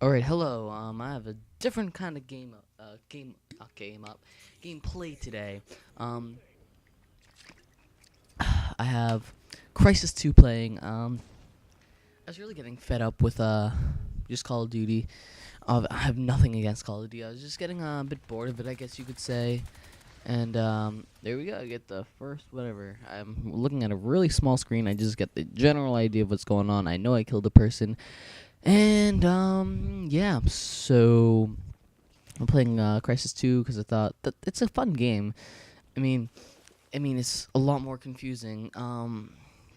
All right, hello. I have a different kind of gameplay today. Um, I have Crisis 2 playing. I was really getting fed up with just Call of Duty. I have nothing against Call of Duty. I was just getting a bit bored of it, I guess you could say. And there we go. I get the first whatever. I'm looking at a really small screen. I just get the general idea of what's going on. I know I killed a person, and yeah. So I'm playing Crisis 2 because I thought that it's a fun game. I mean, it's a lot more confusing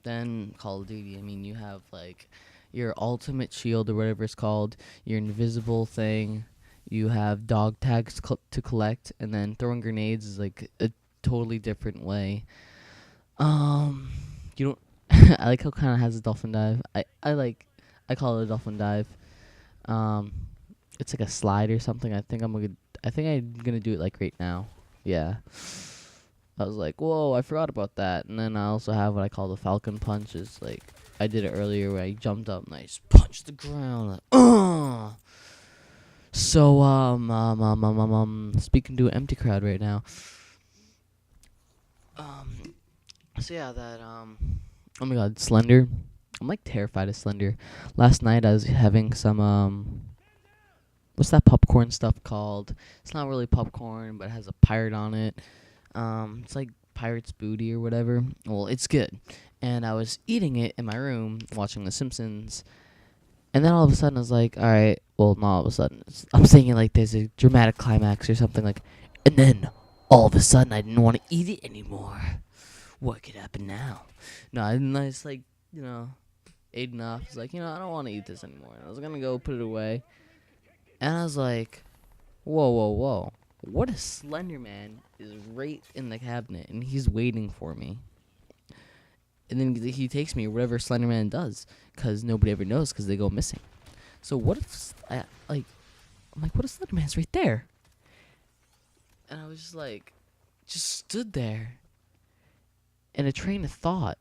than Call of Duty. I mean, you have like your ultimate shield or whatever it's called, your invisible thing. You have dog tags to collect, and then throwing grenades is like a totally different way. Um, you don't. I like how kind of has a dolphin dive. I call it a dolphin dive. Um, it's like a slide or something. I think I'm gonna do it like right now. Yeah. I was like, whoa, I forgot about that. And then I also have what I call the falcon punch. It's like I did it earlier where I jumped up and I just punched the ground. Like, so speaking to an empty crowd right now. Um, so yeah, that oh my God, Slender. I'm like terrified of Slender. Last night I was having some what's that popcorn stuff called? It's not really popcorn, but it has a pirate on it. It's like pirate's booty or whatever. Well, it's good. And I was eating it in my room, watching The Simpsons. And then all of a sudden, I was like, all right, well, not all of a sudden. I'm saying it like there's a dramatic climax or something like, and then all of a sudden, I didn't want to eat it anymore. What could happen now? No, I just like, ate enough. It's like, I don't want to eat this anymore. And I was going to go put it away. And I was like, whoa, whoa, whoa. What if Slender Man is right in the cabinet and he's waiting for me? And then he takes me whatever Slender Man does, because nobody ever knows because they go missing. So what if I'm like, what if Slender Man's right there? And I was just like, just stood there in a train of thought.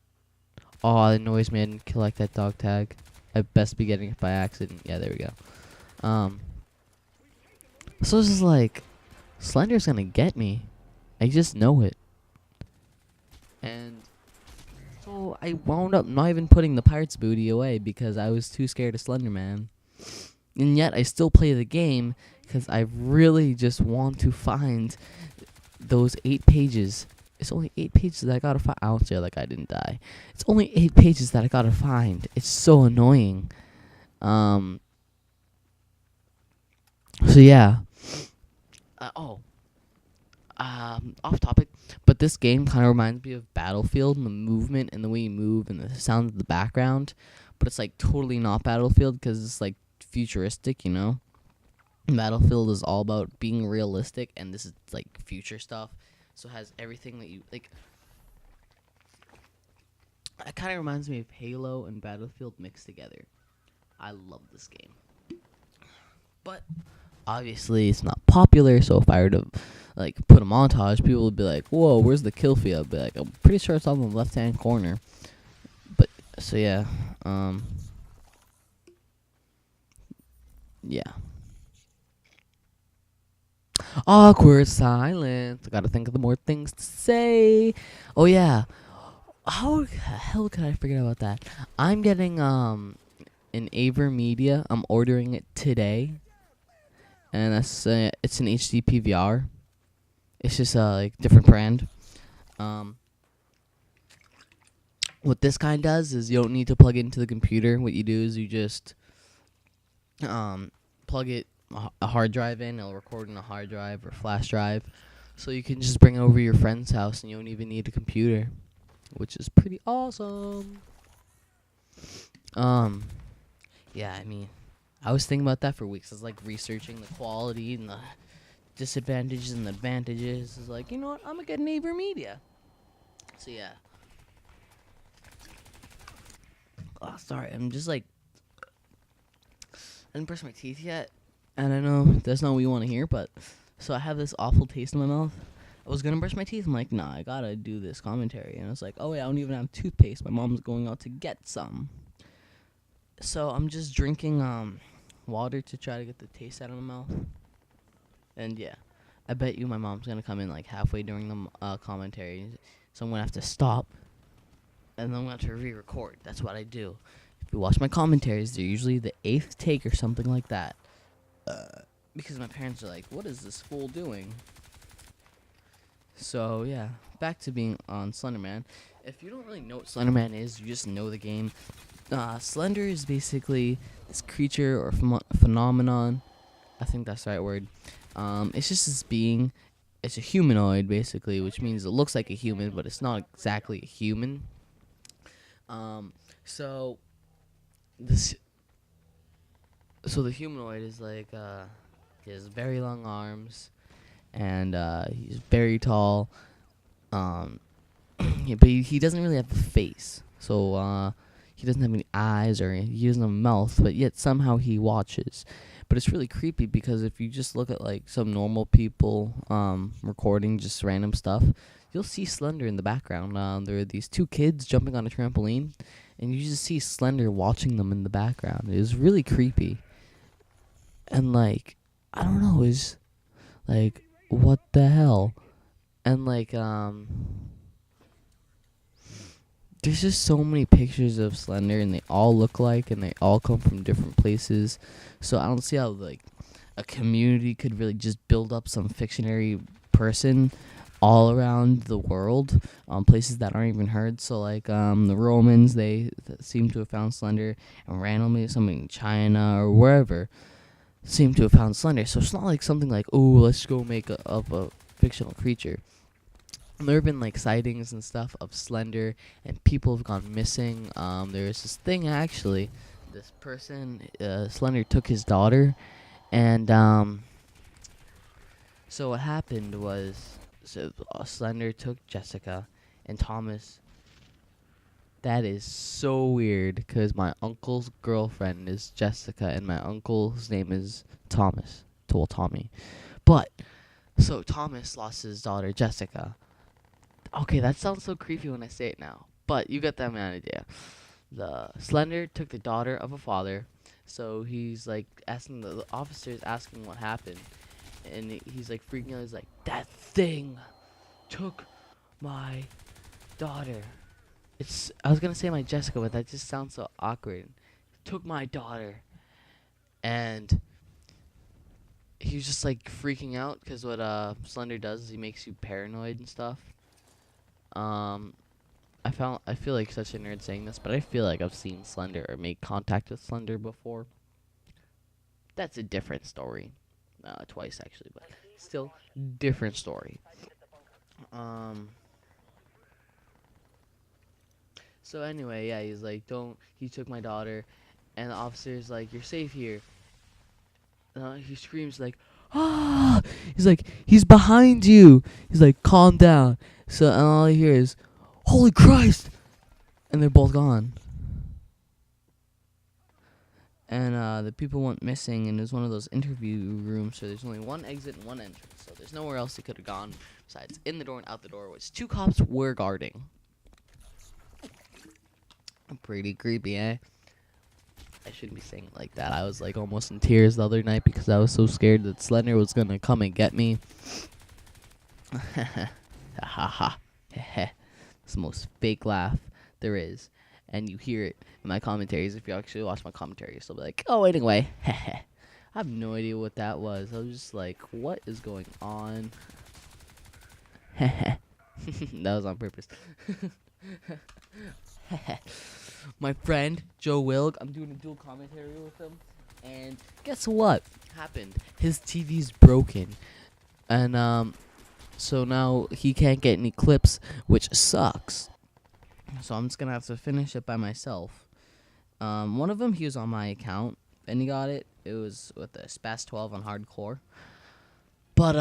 Oh, the noise man collect that dog tag. I best be getting it by accident. Yeah, there we go. So it's just like, Slender's gonna get me. I just know it. And so I wound up not even putting the pirate's booty away because I was too scared of Slender Man. And yet I still play the game because I really just want to find those 8 pages. It's only 8 pages that I gotta find. I don't say like I didn't die. It's only 8 pages that I gotta find. It's so annoying. So yeah. Off topic, but this game kind of reminds me of Battlefield and the movement and the way you move and the sound of the background. But it's like totally not Battlefield because it's like futuristic. Battlefield is all about being realistic, and this is like future stuff. So it has everything that you like. It kind of reminds me of Halo and Battlefield mixed together. I love this game. But obviously it's not popular, so if I were to like put a montage, people would be like, whoa, where's the kill feed? I'd be like, I'm pretty sure it's on the left hand corner. But so yeah. Yeah. Awkward silence. I gotta think of the more things to say. Oh yeah. How the hell could I forget about that? I'm getting an Aver Media. I'm ordering it today. And that's it's an HD PVR. It's just a like different brand. Um, what this kind does is you don't need to plug it into the computer. What you do is you just plug it a hard drive in. It'll record on a hard drive or flash drive, so you can just bring it over to your friend's house and you don't even need a computer, which is pretty awesome. Um, yeah, I mean, I was thinking about that for weeks. I was like researching the quality and the disadvantages and the advantages. It's like, you know what? I'm gonna get an Aver Media. So yeah. Oh, sorry. I'm just like I didn't brush my teeth yet, and I know that's not what you want to hear, but so I have this awful taste in my mouth. I was gonna brush my teeth. I'm like, nah, I gotta do this commentary, and I was like, oh wait, I don't even have toothpaste. My mom's going out to get some, so I'm just drinking water to try to get the taste out of my mouth. And yeah, I bet you my mom's gonna come in like halfway during the commentary, so I'm gonna have to stop, and then I'm gonna have to re-record. That's what I do. If you watch my commentaries, they're usually the 8th take or something like that. Because my parents are like, "What is this fool doing?" So yeah, back to being on Slenderman. If you don't really know what Slenderman is, you just know the game. Slender is basically this creature or phenomenon. I think that's the right word. It's just this being. It's a humanoid basically, which means it looks like a human, but it's not exactly a human. So this. So the humanoid is like he has very long arms, and he's very tall. Yeah, but he doesn't really have a face, so he doesn't have any eyes or he doesn't have a mouth, but yet somehow he watches. But it's really creepy because if you just look at like some normal people recording just random stuff, you'll see Slender in the background. There are these 2 kids jumping on a trampoline, and you just see Slender watching them in the background. It was really creepy, and like I don't know, is like what the hell, and like there's just so many pictures of Slender, and they all look like, and they all come from different places. So I don't see how like a community could really just build up some fictionary person all around the world, places that aren't even heard. So like the Romans, they seem to have found Slender, and randomly somebody in China or wherever seem to have found Slender. So it's not like something like, oh, let's go make up a fictional creature. There have been like sightings and stuff of Slender, and people have gone missing. There's this thing actually. This person, Slender took his daughter, and so what happened was, Slender took Jessica and Thomas. That is so weird because my uncle's girlfriend is Jessica, and my uncle's name is Thomas. Well, Tommy. But so Thomas lost his daughter Jessica. Okay, that sounds so creepy when I say it now, but you get that man idea. The Slender took the daughter of a father, so he's like asking the officers asking what happened, and he's like freaking out. He's like, "That thing took my daughter." I was gonna say my Jessica, but that just sounds so awkward. Took my daughter, and he was just like freaking out because what Slender does is he makes you paranoid and stuff. I feel like such a nerd saying this, but I feel like I've seen Slender or made contact with Slender before. That's a different story. Twice actually, but still different story. So anyway, yeah, he's like, he took my daughter, and the officer's like, you're safe here. He screams like, ah! He's like, he's behind you. He's like, calm down. So and all I hear is, holy Christ! And they're both gone. And the people went missing, and it was one of those interview rooms, so there's only one exit and one entrance. So there's nowhere else they could have gone besides in the door and out the door, which 2 cops were guarding. Pretty creepy, eh? I shouldn't be saying it like that. I was like almost in tears the other night because I was so scared that Slender was gonna come and get me. Ha ha ha. It's the most fake laugh there is. And you hear it in my commentaries. If you actually watch my commentaries, you'll be like, oh, anyway. I have no idea what that was. I was just like, what is going on? That was on purpose. My friend, Joe Wilg, I'm doing a dual commentary with him. And guess what happened? His TV's broken. And, so now he can't get any clips, which sucks. So I'm just going to have to finish it by myself. One of them, he was on my account, and he got it. It was with the Spaz 12 on hardcore. But,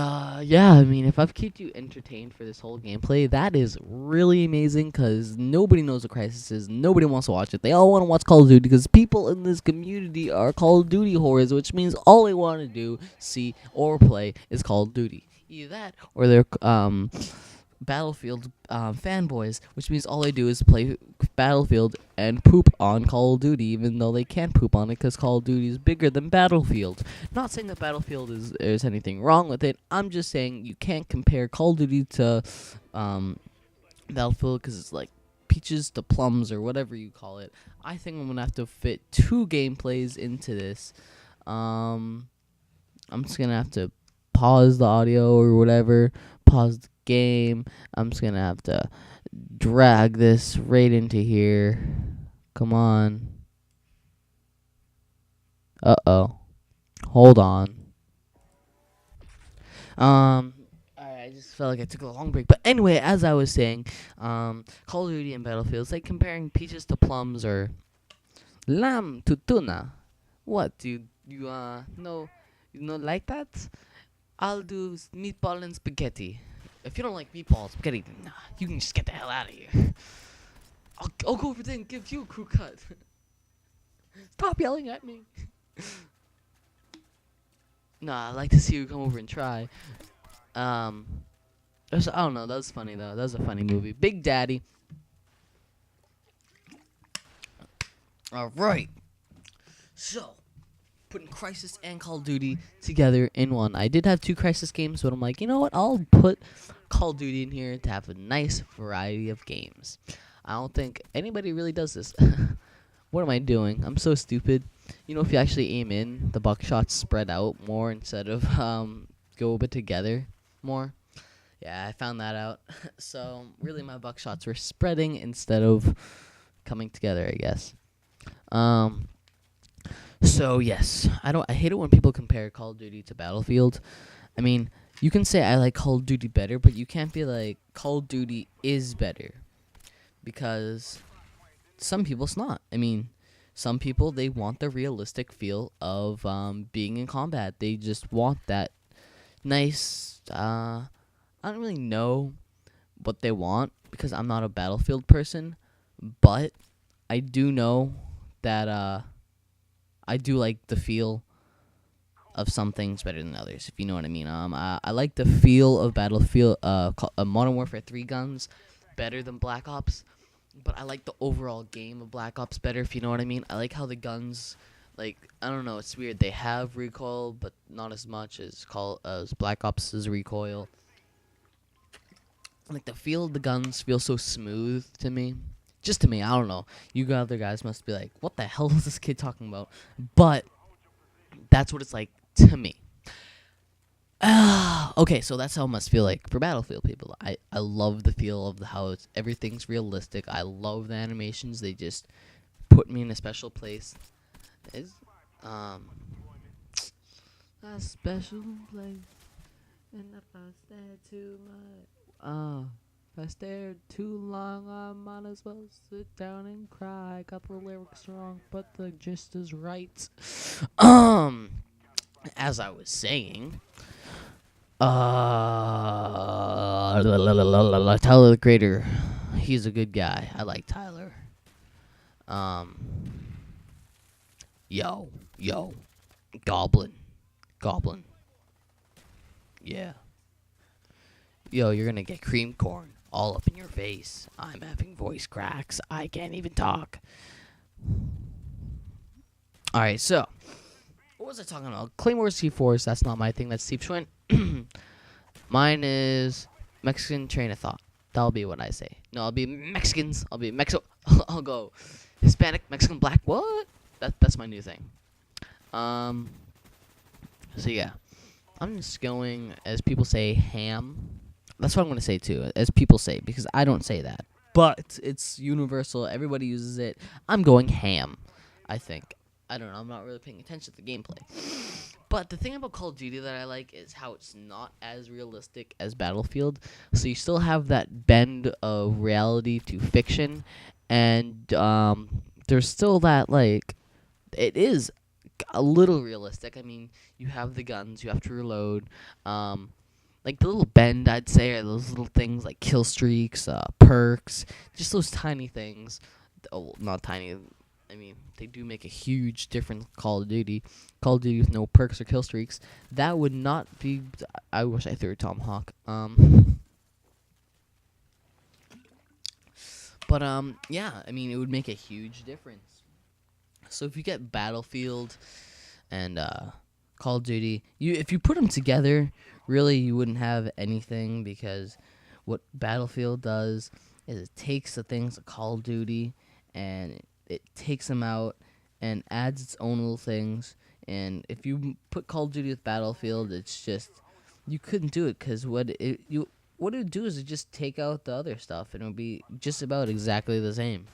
yeah, I mean, if I've kept you entertained for this whole gameplay, that is really amazing, because nobody knows what Crysis is. Nobody wants to watch it. They all want to watch Call of Duty, because people in this community are Call of Duty whores, which means all they want to do, see, or play is Call of Duty. Either that, or they're, Battlefield fanboys, which means all they do is play Battlefield and poop on Call of Duty, even though they can't poop on it because Call of Duty is bigger than Battlefield. Not saying that Battlefield is there's anything wrong with it. I'm just saying you can't compare Call of Duty to Battlefield because it's like peaches to plums or whatever you call it. I think I'm gonna have to fit two gameplays into this. I'm just gonna have to pause the audio or whatever, pause the game. I'm just gonna have to drag this right into here. Come on. Hold on. Alright, I just felt like I took a long break. But anyway, as I was saying, Call of Duty and Battlefield, it's like comparing peaches to plums or lamb to tuna. What, dude? You know like that? I'll do meatball and spaghetti. If you don't like meatball and spaghetti, then nah, you can just get the hell out of here. I'll go over there and give you a crew cut. Stop yelling at me. Nah, I'd like to see you come over and try. I don't know. That was funny though. That was a funny movie. Big Daddy. All right. So, putting Crysis and Call of Duty together in one. I did have two Crysis games, but I'm like, you know what? I'll put Call of Duty in here to have a nice variety of games. I don't think anybody really does this. What am I doing? I'm so stupid. You know, if you actually aim in, the buckshots spread out more instead of go a bit together more. Yeah, I found that out. So really, my buckshots were spreading instead of coming together, I guess. So yes, I hate it when people compare Call of Duty to Battlefield. I mean, you can say I like Call of Duty better, but you can't be like Call of Duty is better because some people it's not. I mean, some people they want the realistic feel of being in combat. They just want that nice. I don't really know what they want because I'm not a Battlefield person, but I do know that I do like the feel of some things better than others, if you know what I mean. I like the feel of Battlefield, Modern Warfare 3 guns better than Black Ops, but I like the overall game of Black Ops better, if you know what I mean. I like how the guns, like, I don't know, it's weird. They have recoil, but not as much as Black Ops' recoil. Like, the feel of the guns feels so smooth to me. Just to me, I don't know. You other guys must be like, what the hell is this kid talking about? But that's what it's like to me. Okay, so that's how it must feel like for Battlefield people. I love the feel of how everything's realistic. I love the animations. They just put me in a special place. It's a special place. And if I stare too much, if I stare too long, I might as well sit down and cry. Got the lyrics wrong, but the gist is right. As I was saying, Tyler the Creator, he's a good guy. I like Tyler. Yo, Goblin, yeah. Yo, you're gonna get cream corn all up in your face. I'm having voice cracks. I can't even talk. Alright, so what was I talking about? Claymore C4s, that's not my thing, that's Steve Schwinn. Mine is Mexican train of thought. That'll be what I say. No, I'll be Mexicans. I'll be Mexico. I'll go Hispanic, Mexican, black. What? That's my new thing. So yeah, I'm just going, as people say, ham. That's what I'm going to say too, as people say, because I don't say that. But it's universal. Everybody uses it. I'm going ham, I think. I don't know. I'm not really paying attention to the gameplay. But the thing about Call of Duty that I like is how it's not as realistic as Battlefield. So you still have that bend of reality to fiction. And there's still that, like, it is a little realistic. I mean, you have the guns. You have to reload. Like, the little bend, I'd say, are those little things like kill streaks, perks. Just those tiny things. Oh, not tiny. I mean, they do make a huge difference in Call of Duty. Call of Duty with no perks or kill streaks. That would not be... I wish I threw a Tomahawk. But yeah, I mean, it would make a huge difference. So if you get Battlefield and Call of Duty, if you put them together, really you wouldn't have anything, because what Battlefield does is it takes the things of Call of Duty and it takes them out and adds its own little things. And if you put Call of Duty with Battlefield, it's just you couldn't do it, because what it would do is it just take out the other stuff and it would be just about exactly the same.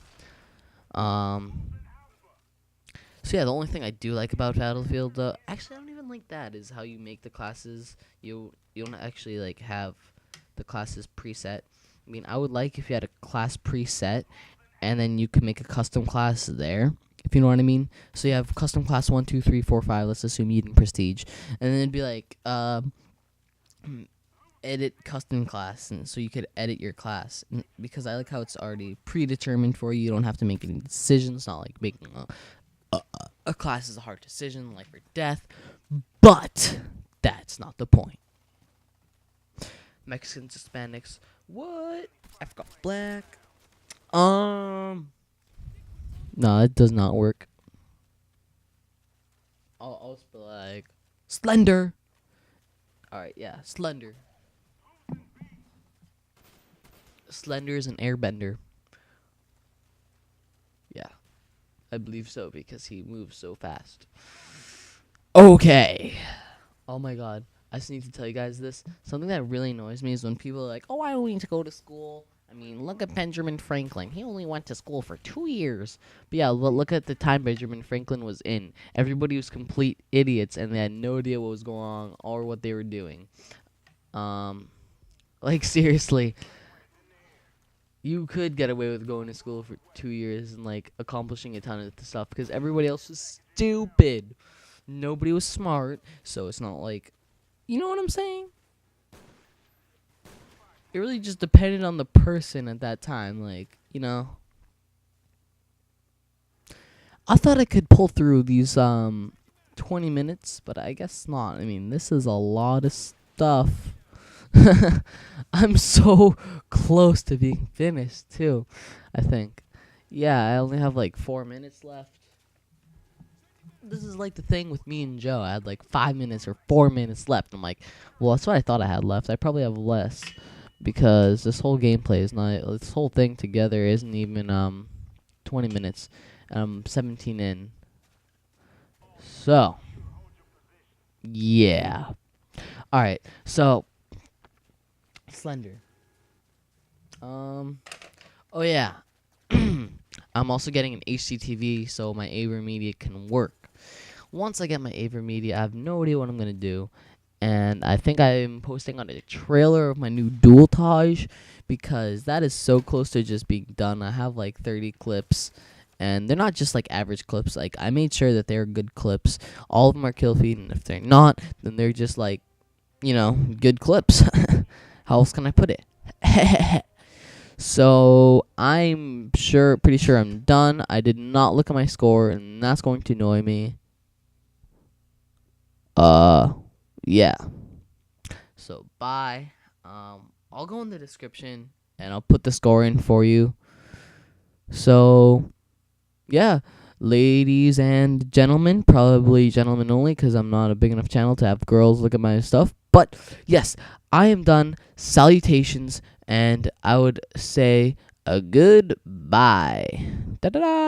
So yeah, the only thing I do like about Battlefield, actually I don't even like that, is how you make the classes. You don't actually like have the classes preset. I mean, I would like if you had a class preset, and then you could make a custom class there, if you know what I mean. So you have custom class 1, 2, 3, 4, 5. Let's assume Eden Prestige, and then it'd be like edit custom class, and so you could edit your class. Because I like how it's already predetermined for you. You don't have to make any decisions. Not like making a class is a hard decision, life or death. But that's not the point. Mexicans, Hispanics, what? I've got black. No, it does not work. I'll spell like slender. All right, yeah, slender. Slender is an airbender. Yeah, I believe so, because he moves so fast. Okay. Oh my god. I just need to tell you guys this. Something that really annoys me is when people are like, oh, I don't need to go to school. I mean, look at Benjamin Franklin. He only went to school for 2 years. But yeah, look at the time Benjamin Franklin was in. Everybody was complete idiots, and they had no idea what was going on or what they were doing. Like, seriously. You could get away with going to school for 2 years and, like, accomplishing a ton of stuff, because everybody else was stupid. Nobody was smart, so it's not like... You know what I'm saying? It really just depended on the person at that time, like, you know. I thought I could pull through these 20 minutes, but I guess not. I mean, this is a lot of stuff. I'm so close to being finished, too, I think. Yeah, I only have like 4 minutes left. This is like the thing with me and Joe. I had like 5 minutes or 4 minutes left. I'm like, well, that's what I thought I had left. I probably have less, because this whole gameplay is not, this whole thing together isn't even 20 minutes. And I'm 17 in. So, yeah. All right. So, Slender. Oh yeah. I'm also getting an HDTV so my AverMedia can work. Once I get my AverMedia, I have no idea what I'm going to do. And I think I'm posting on a trailer of my new dualtage, because that is so close to just being done. I have like 30 clips, and they're not just like average clips. Like, I made sure that they're good clips. All of them are kill feed, and if they're not, then they're just like, you know, good clips. How else can I put it? So I'm pretty sure I'm done. I did not look at my score, and that's going to annoy me. Yeah. So bye. I'll go in the description and I'll put the score in for you. So yeah, ladies and gentlemen, probably gentlemen only, because I'm not a big enough channel to have girls look at my stuff. But yes, I am done. Salutations, and I would say a goodbye. Da da da.